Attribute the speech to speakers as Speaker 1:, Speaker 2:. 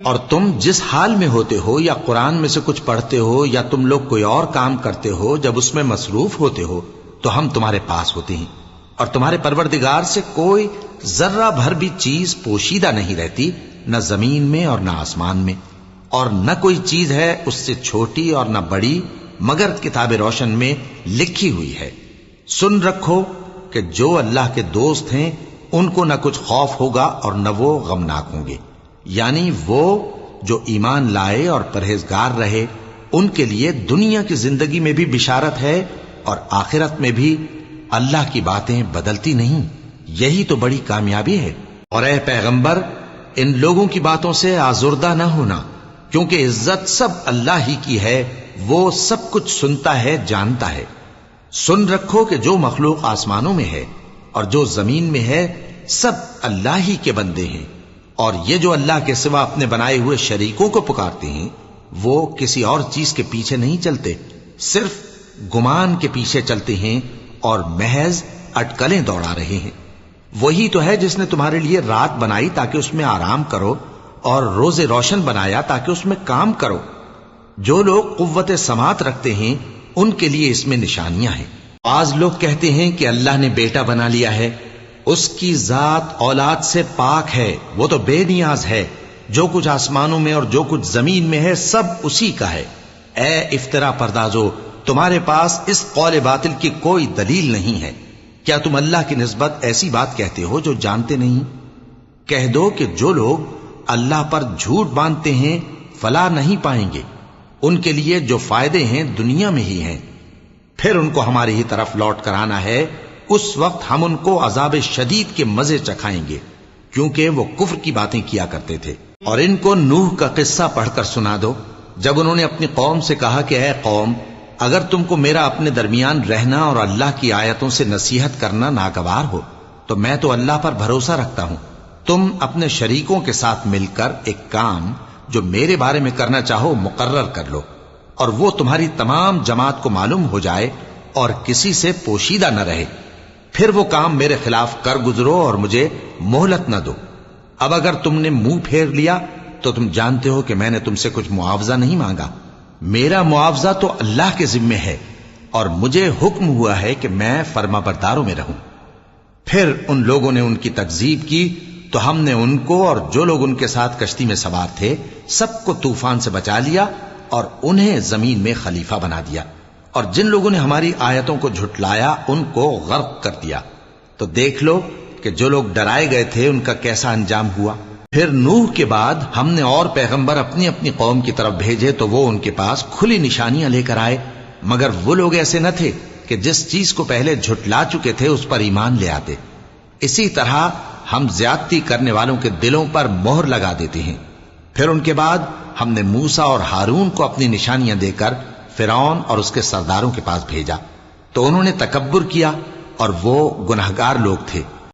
Speaker 1: اور تم جس حال میں ہوتے ہو یا قرآن میں سے کچھ پڑھتے ہو یا تم لوگ کوئی اور کام کرتے ہو، جب اس میں مصروف ہوتے ہو تو ہم تمہارے پاس ہوتے ہیں، اور تمہارے پروردگار سے کوئی ذرہ بھر بھی چیز پوشیدہ نہیں رہتی، نہ زمین میں اور نہ آسمان میں، اور نہ کوئی چیز ہے اس سے چھوٹی اور نہ بڑی مگر کتاب روشن میں لکھی ہوئی ہے۔ سن رکھو کہ جو اللہ کے دوست ہیں ان کو نہ کچھ خوف ہوگا اور نہ وہ غمناک ہوں گے، یعنی وہ جو ایمان لائے اور پرہیزگار رہے ان کے لیے دنیا کی زندگی میں بھی بشارت ہے، اور آخرت میں بھی اللہ کی باتیں بدلتی نہیں، یہی تو بڑی کامیابی ہے۔ اور اے پیغمبر، ان لوگوں کی باتوں سے آزردہ نہ ہونا، کیونکہ عزت سب اللہ ہی کی ہے، وہ سب کچھ سنتا ہے، جانتا ہے۔ سن رکھو کہ جو مخلوق آسمانوں میں ہے اور جو زمین میں ہے سب اللہ ہی کے بندے ہیں، اور یہ جو اللہ کے سوا اپنے بنائے ہوئے شریکوں کو پکارتے ہیں وہ کسی اور چیز کے پیچھے نہیں چلتے، صرف گمان کے پیچھے چلتے ہیں اور محض اٹکلیں دوڑا رہے ہیں۔ وہی تو ہے جس نے تمہارے لیے رات بنائی تاکہ اس میں آرام کرو، اور روز روشن بنایا تاکہ اس میں کام کرو۔ جو لوگ قوت سماعت رکھتے ہیں ان کے لیے اس میں نشانیاں ہیں۔ بعض لوگ کہتے ہیں کہ اللہ نے بیٹا بنا لیا ہے، اس کی ذات اولاد سے پاک ہے، وہ تو بے نیاز ہے، جو کچھ آسمانوں میں اور جو کچھ زمین میں ہے سب اسی کا ہے۔ اے افترا پردازو، تمہارے پاس اس قول باطل کی کوئی دلیل نہیں ہے، کیا تم اللہ کی نسبت ایسی بات کہتے ہو جو جانتے نہیں؟ کہہ دو کہ جو لوگ اللہ پر جھوٹ باندھتے ہیں فلاح نہیں پائیں گے، ان کے لیے جو فائدے ہیں دنیا میں ہی ہیں، پھر ان کو ہماری ہی طرف لوٹ کر آنا ہے، اس وقت ہم ان کو عذاب شدید کے مزے چکھائیں گے، کیونکہ وہ کفر کی باتیں کیا کرتے تھے۔ اور ان کو نوح کا قصہ پڑھ کر سنا دو، جب انہوں نے اپنی قوم سے کہا کہ اے قوم، اگر تم کو میرا اپنے درمیان رہنا اور اللہ کی آیتوں سے نصیحت کرنا ناگوار ہو تو میں تو اللہ پر بھروسہ رکھتا ہوں، تم اپنے شریکوں کے ساتھ مل کر ایک کام جو میرے بارے میں کرنا چاہو مقرر کر لو، اور وہ تمہاری تمام جماعت کو معلوم ہو جائے اور کسی سے پوشیدہ نہ رہے، پھر وہ کام میرے خلاف کر گزرو اور مجھے مہلت نہ دو۔ اب اگر تم نے منہ پھیر لیا تو تم جانتے ہو کہ میں نے تم سے کچھ معاوضہ نہیں مانگا، میرا معاوضہ تو اللہ کے ذمے ہے، اور مجھے حکم ہوا ہے کہ میں فرما برداروں میں رہوں۔ پھر ان لوگوں نے ان کی تکذیب کی تو ہم نے ان کو اور جو لوگ ان کے ساتھ کشتی میں سوار تھے سب کو طوفان سے بچا لیا اور انہیں زمین میں خلیفہ بنا دیا، اور جن لوگوں نے ہماری آیتوں کو جھٹلایا ان کو غرق کر دیا۔ تو دیکھ لو کہ جو لوگ ڈرائے گئے تھے ان کا کیسا انجام ہوا۔ پھر نوح کے بعد ہم نے اور پیغمبر اپنی اپنی قوم کی طرف بھیجے تو وہ ان کے پاس کھلی نشانیاں لے کر آئے، مگر وہ لوگ ایسے نہ تھے کہ جس چیز کو پہلے جھٹلا چکے تھے اس پر ایمان لے آتے۔ اسی طرح ہم زیادتی کرنے والوں کے دلوں پر مہر لگا دیتے ہیں۔ پھر ان کے بعد ہم نے موسیٰ اور ہارون کو اپنی نشانیاں دے کر فرعون اور اس کے سرداروں کے پاس بھیجا، تو انہوں نے تکبر کیا اور وہ گناہگار لوگ تھے۔